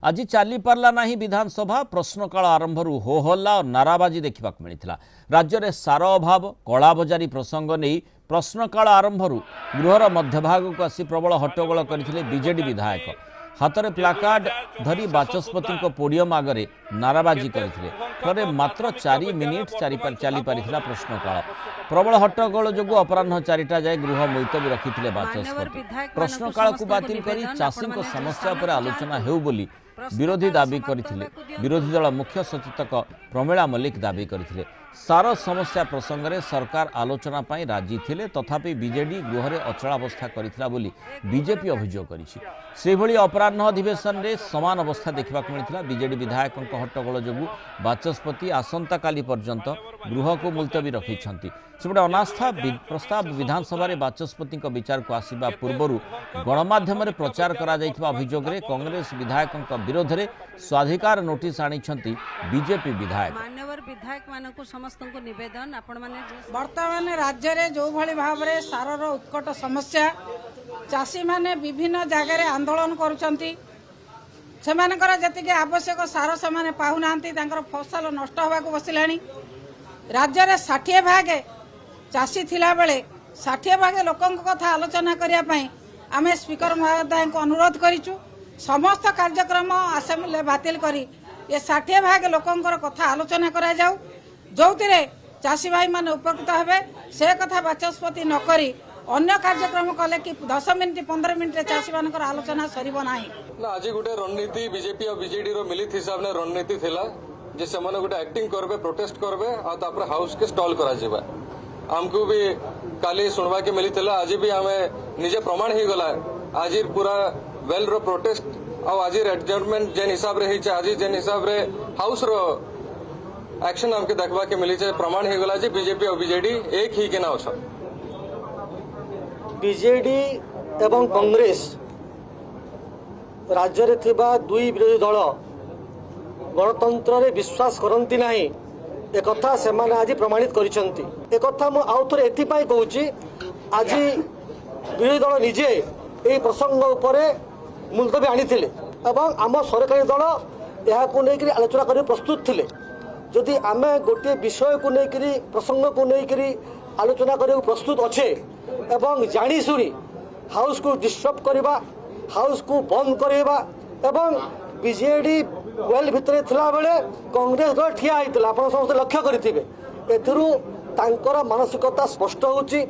आज चली पार्ला नहीं विधानसभा प्रश्नकाल आरंभ हो हल्ला और नाराबाजी देखा मिलता। राज्य में सार अभाव कलाबजारी प्रसंग नहीं प्रश्नकाल आरंभ गृहर मध्यभाग को आसी प्रबल हट्टगोल करते बीजेडी विधायक हाथ में प्लाकार्ड धरी बाचस्पति पोडियम आगे नाराबाजी करते फल मात्र 4 मिनिट चली पारिथिला प्रश्नकाल। प्रबल हट्टगोल जो अपराह 4टा जाए गृह मुलतवी रखिते बाचस्पति। प्रश्नकाल को बातिल कर चाषी समस्या पर आलोचना हेउ बोली विरोधी दाबी करथिले। विरोधी दल मुख्य सचेतक प्रमीला मल्लिक दाबी करथिले। सार समस्या प्रसंग में सरकार आलोचना पाई राजी थिले तथापि बीजेडी गृह में अचलावस्था करिथिला बोली बीजेपी अभियोग करिछि। सेभଳି अपराह्न अधिवेशन में समान अवस्था देखा मिलता। बीजेडी विधायकों हट्टगोल जो बाचस्पति आसंता काली पर्यंत गृह को मुलतवी रखिछंती। सेपटे अनास्था प्रस्ताव विधानसभा रे बाचस्पति विचार को आसिबा पूर्व गणमाध्यम रे प्रचार करा जायथिबा अभियोग रे कांग्रेस विधायकों विरोध में स्वाधिकार नोटिस आनिछंती बीजेपी विधायक। मान्यवर विधायक मानकु समस्त को निवेदन आपण माने वर्तमान राज्य रे जो भली भाव रे सारर उत्कट समस्या चाषी माने विभिन्न जगह आंदोलन करुछंती। सेमानकर जतिके आवश्यक सार से माने पाहुनांती तांकर फसल नष्ट होबा को बसिलानी। राज्य रे 60 भाग चाषी थिला बेले 60 भाग लोकन कथा आलोचना करिया पई आमे स्पीकर महोदय को अनुरोध करिचु। समस्त कार्यक्रम असेंबली बातिल करी ये 60 भाग लोकंकर कथा आलोचना करा जाऊ जोतिरे चाषी भाई माने उपकृत हेबे से कथा बाचस्पति न करी अन्य कार्यक्रम कले कि 10 मिनिट 15 मिनिट चाषी मानकर आलोचना सरीबो नाही ना। आज गोटे रणनीति बीजेपी और बीजेडी रो मिलित हिसाब ने रणनीति थिला जे से माने गोटे एक्टिंग करबे प्रोटेस्ट करबे आ तापर हाउस के स्टॉल करा जेबा। हमको भी काली सुनवा के मिली थिला आज भी हमें निजे प्रमाण ही गला। आज पूरा वेल रो प्रोटेस्ट और आज एडजस्टमेंट जेन हिसाब रे ही आज जेन हिसाब रे हाउस रो एक्शन हमके देखबा के मिली छे प्रमाण ही गला जे बीजेपी और बीजेडी एक ही के ना छ। बीजेडी एवं कांग्रेस राज्य रे थिबा दुई विरोधी दल गणतंत्र रे विश्वास करंती नाही एक कथा से माने आज प्रमाणित करिसंती। एक कथा मु आउ थरे एथि पई कहूची आज विरोधी दल निजे ए प्रसंग उपरे मुलतवी आनिथिले एवं आम सरकारी दल यहां लेकर आलोचना कर प्रस्तुत थिले। जदि आमे गोटे विषय को लेकर प्रसंग को लेकर आलोचना कर प्रस्तुत अच्छे एवं जानी शुणी हाउस को डिस्टर्ब करवा हाउस को बंद करवा एवं बीजेडी वेल भितर थिला बेले कांग्रेस दल ठिया होता आप समस्त लक्ष्य करेंगे। एथिरू तांकर मानसिकता स्पष्ट होची।